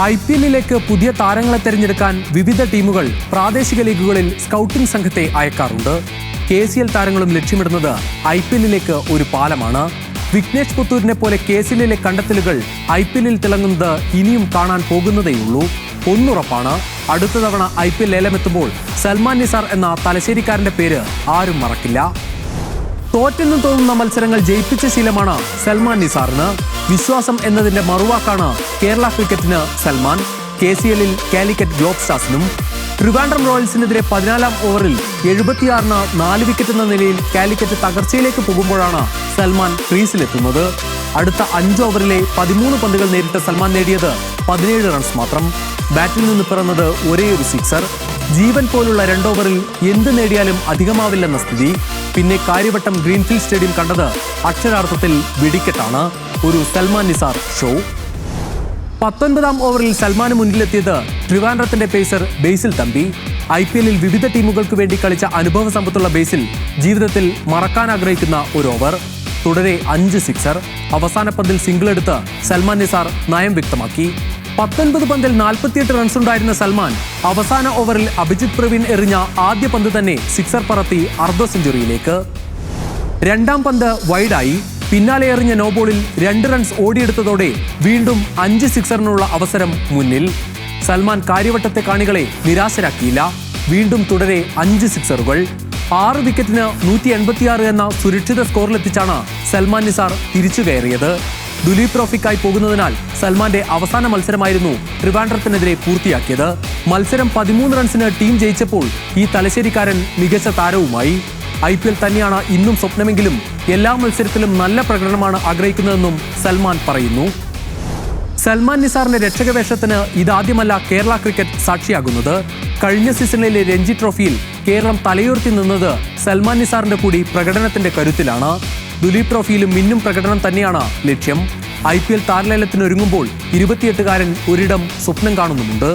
IPL-ലേക്ക് പുതിയ താരങ്ങളെ തെരഞ്ഞെടുക്കാൻ വിവിധ ടീമുകൾ പ്രാദേശിക ലീഗുകളിൽ സ്കൗട്ടിംഗ് സംഘത്തെ അയക്കാറുണ്ട്. KCL താരങ്ങളും ലക്ഷ്യമിടുന്നത് IPL-ലേക്ക് ഒരു പാലമാണ്. വിഘ്നേഷ് പുത്തൂരിനെ പോലെ KCL-ലെ കണ്ടെത്തലുകൾ IPL-ൽ തിളങ്ങുന്നത് ഇനിയും കാണാൻ പോകുന്നതേയുള്ളൂ. ഒന്നുറപ്പാണ്, അടുത്ത തവണ IPL ലേലമെത്തുമ്പോൾ സൽമാൻ നിസാർ എന്ന തലശ്ശേരിക്കാരന്റെ പേര് ആരും മറക്കില്ല. തോറ്റെന്ന് തോന്നുന്ന മത്സരങ്ങൾ ജയിപ്പിച്ച ശീലമാണ് സൽമാൻ നിസാറിന്. വിശ്വാസം എന്നതിന്റെ മറുവാക്കാണ് കേരള ക്രിക്കറ്റിന് സൽമാൻ. KCL-ൽ കാലിക്കറ്റ് ഗ്ലോബ് സ്റ്റാർസിനും. ട്രിവാൻഡ്രം റോയൽസിനെതിരെ 14-ാം ഓവറിൽ 76-ന് 4 വിക്കറ്റ് എന്ന നിലയിൽ കാലിക്കറ്റ് തകർച്ചയിലേക്ക് പോകുമ്പോഴാണ് സൽമാൻ ക്രീസിലെത്തുന്നത്. അടുത്ത 5 ഓവറിലെ 13 പന്തുകൾ നേരിട്ട സൽമാൻ നേടിയത് 17 റൺസ് മാത്രം. ബാറ്റിൽ നിന്ന് പിറന്നത് ഒരേയൊരു സിക്സർ. ജീവൻ പോലുള്ള 2 ഓവറിൽ എന്ത് നേടിയാലും അധികമാവില്ലെന്ന സ്ഥിതി. പിന്നെ കാര്യവട്ടം ഗ്രീൻഫീൽഡ് സ്റ്റേഡിയം കണ്ടത് അക്ഷരാർത്ഥത്തിൽ വെടിക്കെട്ടാണ്. ഒരു സൽമാൻ നിസാർ ഷോ. 19-ാം ഓവറിൽ സൽമാന് മുന്നിലെത്തിയത് ട്രിവാൻഡ്രത്തിന്റെ പേസർ ബേസിൽ തമ്പി. IPL-ൽ വിവിധ ടീമുകൾക്ക് വേണ്ടി കളിച്ച അനുഭവ സമ്പത്തുള്ള ബേസിൽ ജീവിതത്തിൽ മറക്കാൻ ആഗ്രഹിക്കുന്ന ഒരു ഓവർ. തുടരെ 5 സിക്സർ. അവസാന പന്തിൽ സിംഗിൾ എടുത്ത് സൽമാൻ നിസാർ നയം വ്യക്തമാക്കി. 19 പന്തിൽ 48 റൺസ് ഉണ്ടായിരുന്ന സൽമാൻ അവസാന ഓവറിൽ അഭിജിത് പ്രവീൺ എറിഞ്ഞ ആദ്യ പന്ത് തന്നെ സിക്സർ പറത്തി അർദ്ധ സെഞ്ചുറിയിലേക്ക്. 2-ാം പന്ത് വൈഡായി. പിന്നാലെ എറിഞ്ഞ നോബോളിൽ 2 റൺസ് ഓടിയെടുത്തതോടെ വീണ്ടും 5 സിക്സറിനുള്ള അവസരം മുന്നിൽ. സൽമാൻ കാര്യവട്ടത്തെ കാണികളെ നിരാശരാക്കിയില്ല. വീണ്ടും തുടരെ 5 സിക്സറുകൾ. 6 വിക്കറ്റിന് 186 എന്ന സുരക്ഷിത സ്കോറിലെത്തിച്ചാണ് സൽമാൻ നിസാർ തിരിച്ചു കയറിയത്. ദുലീപ് ട്രോഫിക്കായി പോകുന്നതിനാൽ സൽമാന്റെ അവസാന മത്സരമായിരുന്നു ട്രിവാൻഡ്രത്തിനെതിരെ പൂർത്തിയാക്കിയത്. മത്സരം 13 റൺസിന് ടീം ജയിച്ചപ്പോൾ ഈ തലശ്ശേരിക്കാരൻ മികച്ച താരവുമായി. IPL തന്നെയാണ് ഇന്നും സ്വപ്നമെങ്കിലും എല്ലാ മത്സരത്തിലും നല്ല പ്രകടനമാണ് ആഗ്രഹിക്കുന്നതെന്നും സൽമാൻ പറയുന്നു. സൽമാൻ നിസാറിന്റെ രക്ഷകവേഷത്തിന് ഇതാദ്യമല്ല കേരള ക്രിക്കറ്റ് സാക്ഷിയാകുന്നത്. കഴിഞ്ഞ സീസണിലെ രഞ്ജി ട്രോഫിയിൽ കേരളം തലയുയർത്തി നിന്നത് സൽമാൻ നിസാറിന്റെ കൂടി പ്രകടനത്തിന്റെ കരുത്തിലാണ്. ദുലീപ് ട്രോഫിയിലും മിന്നും പ്രകടനം തന്നെയാണ് ലക്ഷ്യം. IPL താരലേലത്തിനൊരുങ്ങുമ്പോൾ 28-കാരൻ ഒരിടം സ്വപ്നം കാണുന്നുമുണ്ട്.